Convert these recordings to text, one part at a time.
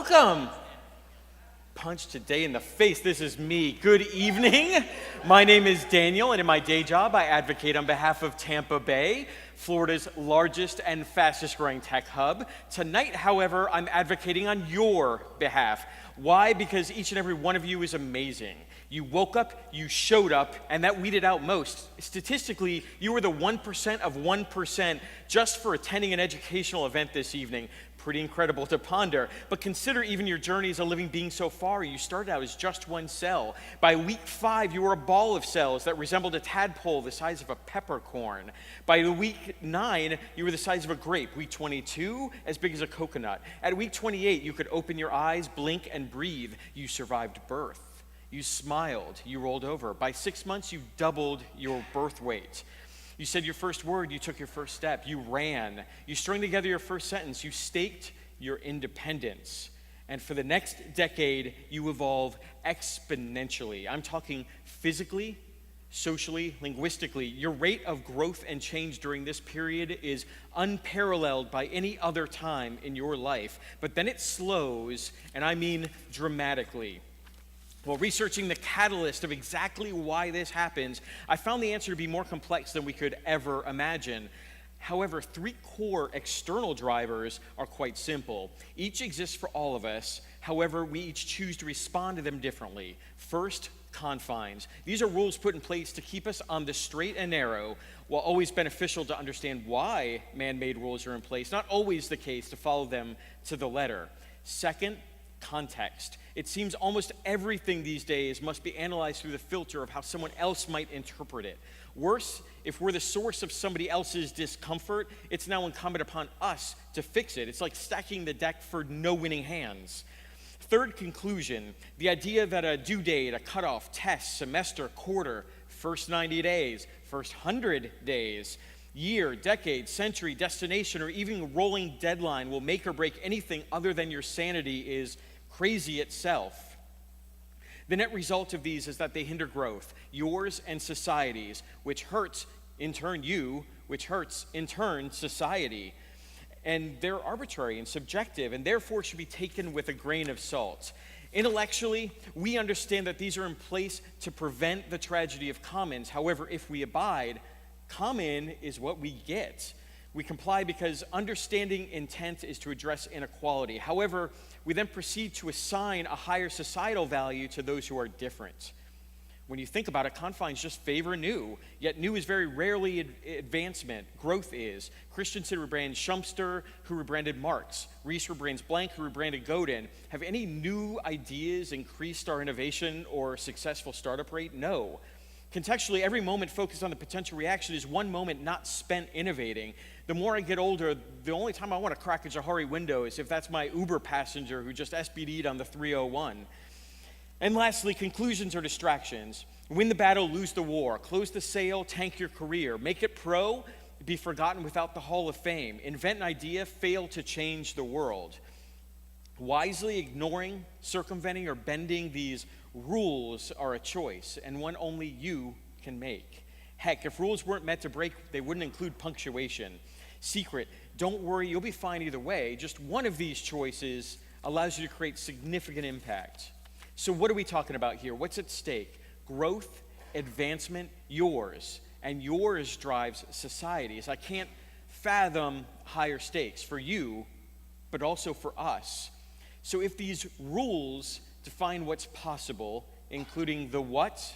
welcome. Punch today in the face. This is me. Good evening. My name is Daniel, and in my day job, I advocate on behalf of Tampa Bay, Florida's largest and fastest growing tech hub. Tonight, however, I'm advocating on your behalf. Why? Because each and every one of you is amazing. You woke up, you showed up, and that weeded out most. Statistically, you were the 1% of 1% just for attending an educational event this evening. Pretty incredible to ponder, but consider even your journey as a living being so far. You started out as just one cell. By week 5, you were a ball of cells that resembled a tadpole the size of a peppercorn. By week 9, you were the size of a grape. Week 22, as big as a coconut. At week 28, you could open your eyes, blink, and breathe. You survived birth. You smiled, you rolled over. By 6 months, you doubled your birth weight. You said your first word, you took your first step, you ran, you strung together your first sentence, you staked your independence. And for the next decade, you evolve exponentially. I'm talking physically, socially, linguistically. Your rate of growth and change during this period is unparalleled by any other time in your life. But then it slows, and I mean dramatically. While researching the catalyst of exactly why this happens, I found the answer to be more complex than we could ever imagine. However, 3 core external drivers are quite simple. Each exists for all of us. However, we each choose to respond to them differently. First, confines. These are rules put in place to keep us on the straight and narrow, while always beneficial to understand why man-made rules are in place. Not always the case to follow them to the letter. Second, context. It seems almost everything these days must be analyzed through the filter of how someone else might interpret it. Worse, if we're the source of somebody else's discomfort, it's now incumbent upon us to fix it. It's like stacking the deck for no winning hands. Third conclusion, the idea that a due date, a cutoff, test, semester, quarter, first 90 days, first 100 days, year, decade, century, destination, or even a rolling deadline will make or break anything other than your sanity is crazy itself. The net result of these is that they hinder growth, yours and society's, which hurts in turn you, which hurts in turn society. And they're arbitrary and subjective, and therefore should be taken with a grain of salt. Intellectually, we understand that these are in place to prevent the tragedy of commons. However, if we abide, common is what we get. We comply because understanding intent is to address inequality. However, we then proceed to assign a higher societal value to those who are different. When you think about it, confines just favor new, yet new is very rarely advancement. Growth is. Christensen rebranded Shumster, who rebranded Marx. Reese rebrands Blank, who rebranded Godin. Have any new ideas increased our innovation or successful startup rate? No. Contextually, every moment focused on the potential reaction is one moment not spent innovating. The more I get older, the only time I want to crack a Johari window is if that's my Uber passenger who just SBD'd on the 301. And lastly, conclusions or distractions. Win the battle, lose the war. Close the sale, tank your career. Make it pro, be forgotten without the Hall of Fame. Invent an idea, fail to change the world. Wisely ignoring, circumventing, or bending these rules are a choice, and one only you can make. Heck, if rules weren't meant to break, they wouldn't include punctuation. Secret, don't worry, you'll be fine either way. Just one of these choices allows you to create significant impact. So what are we talking about here? What's at stake? Growth, advancement, yours. And yours drives societies. I can't fathom higher stakes for you, but also for us. So if these rules define what's possible, including the what,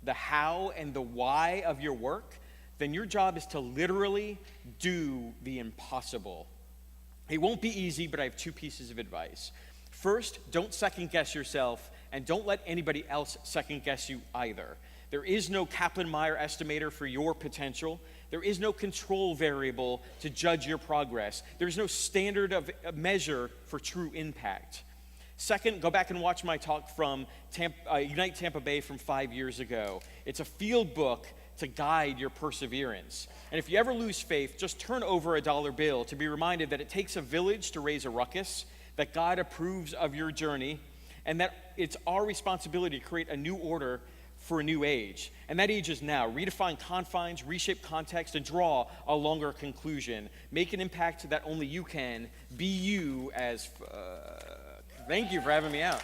the how, and the why of your work, then your job is to literally do the impossible. It won't be easy, but I have 2 pieces of advice. First, don't second guess yourself, and don't let anybody else second guess you either. There is no Kaplan-Meier estimator for your potential. There is no control variable to judge your progress. There's no standard of measure for true impact. Second, go back and watch my talk from Unite Tampa Bay from 5 years ago. It's a field book to guide your perseverance. And if you ever lose faith, just turn over a dollar bill to be reminded that it takes a village to raise a ruckus, that God approves of your journey, and that it's our responsibility to create a new order for a new age. And that age is now. Redefine confines, reshape context, and draw a longer conclusion. Make an impact that only you can. Be you as Thank you for having me out.